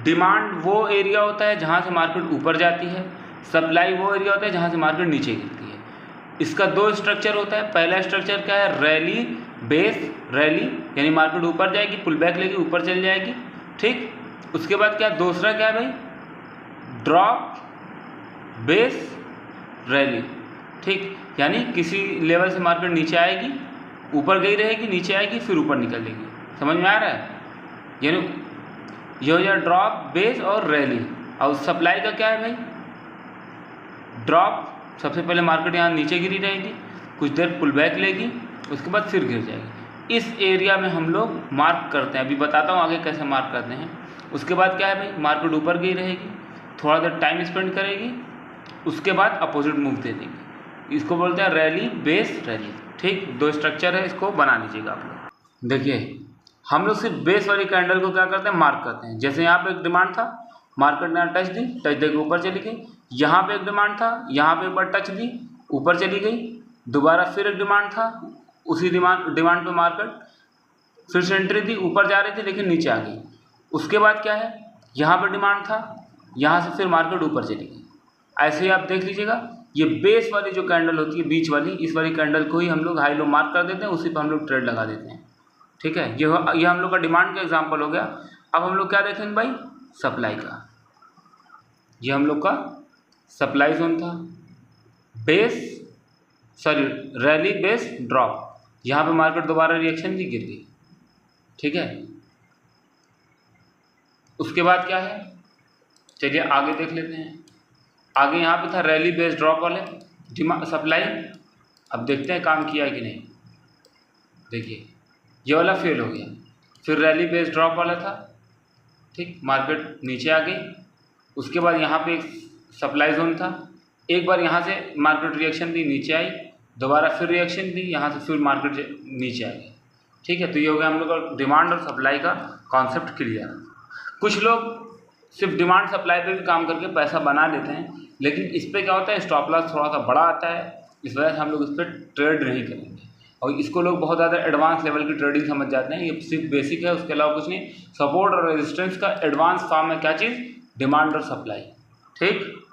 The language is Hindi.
डिमांड वो एरिया होता है जहाँ से मार्केट ऊपर जाती है, सप्लाई वो एरिया होता है जहाँ से मार्केट नीचे गिरती है। इसका दो स्ट्रक्चर होता है। पहला स्ट्रक्चर क्या है, रैली बेस रैली, यानी मार्केट ऊपर जाएगी, पुल बैक लेगी, ऊपर चल जाएगी, ठीक। उसके बाद क्या, दूसरा क्या है भाई, ड्रॉप बेस रैली, ठीक। यानी किसी लेवल से मार्केट नीचे आएगी, ऊपर गई रहेगी, नीचे आएगी, फिर ऊपर निकलेगी। समझ में आ रहा है? यानी ये हो जाए ड्रॉप बेस और रैली। और सप्लाई का क्या है भाई, ड्रॉप, सबसे पहले मार्केट यहाँ नीचे गिरी रहेगी, कुछ देर पुल बैक लेगी, उसके बाद फिर गिर जाएगी। इस एरिया में हम लोग मार्क करते हैं, अभी बताता हूँ आगे कैसे मार्क करते हैं। उसके बाद क्या है भाई, मार्केट ऊपर गई रहेगी, थोड़ा देर टाइम स्पेंड करेगी, उसके बाद अपोजिट मूव दे देगी। इसको बोलते हैं रैली बेस रैली, ठीक। दो स्ट्रक्चर है, इसको बना लीजिएगा आप लोग। देखिए हम लोग सिर्फ बेस वाली कैंडल को क्या करते हैं, मार्क करते हैं। जैसे यहाँ पे एक डिमांड था, मार्केट ने टच दी, टच देकर ऊपर चली गई। यहाँ पे एक डिमांड था, यहाँ पे एक बार टच दी, ऊपर चली गई। दोबारा फिर एक डिमांड था, उसी डिमांड पे मार्केट फिर से एंट्री दी, ऊपर जा रही थी लेकिन नीचे आ गई। उसके बाद क्या है, यहाँ पर डिमांड था, यहाँ से फिर मार्केट ऊपर चली गई। ऐसे ही आप देख लीजिएगा, ये बेस वाली जो कैंडल होती है, बीच वाली, इस वाली कैंडल को ही हम लोग हाई लो मार्क कर देते हैं, उसी पर हम लोग ट्रेड लगा देते हैं, ठीक है। ये हम लोग का डिमांड का एग्जांपल हो गया। अब हम लोग क्या देखेंगे भाई, सप्लाई का। ये हम लोग का सप्लाई जोन था, रैली बेस ड्रॉप। यहाँ पे मार्केट दोबारा रिएक्शन दी, गिर गई, ठीक है। उसके बाद क्या है, चलिए आगे देख लेते हैं। आगे यहाँ पे था रैली बेस ड्रॉप वाले सप्लाई। अब देखते हैं काम किया है कि नहीं। देखिए ये वाला फेल हो गया, फिर रैली बेस ड्रॉप वाला था, ठीक। मार्केट नीचे आ गई। उसके बाद यहाँ पे एक सप्लाई जोन था, एक बार यहाँ से मार्केट रिएक्शन दी, नीचे आई, दोबारा फिर रिएक्शन दी, यहाँ से फिर मार्केट नीचे आ गई, ठीक है। तो ये हो गया हम लोग का डिमांड और सप्लाई का कॉन्सेप्ट क्लियर। कुछ लोग सिर्फ डिमांड सप्लाई पे भी काम करके पैसा बना लेते हैं, लेकिन इस पर क्या होता है, स्टॉप लॉस थोड़ा सा बड़ा आता है, इस वजह से हम लोग इस पर ट्रेड नहीं करेंगे। और इसको लोग बहुत ज़्यादा एडवांस लेवल की ट्रेडिंग समझ जाते हैं। ये सिर्फ बेसिक है, उसके अलावा कुछ नहीं। सपोर्ट और रेजिस्टेंस का एडवांस फॉर्म है क्या चीज़, डिमांड और सप्लाई, ठीक।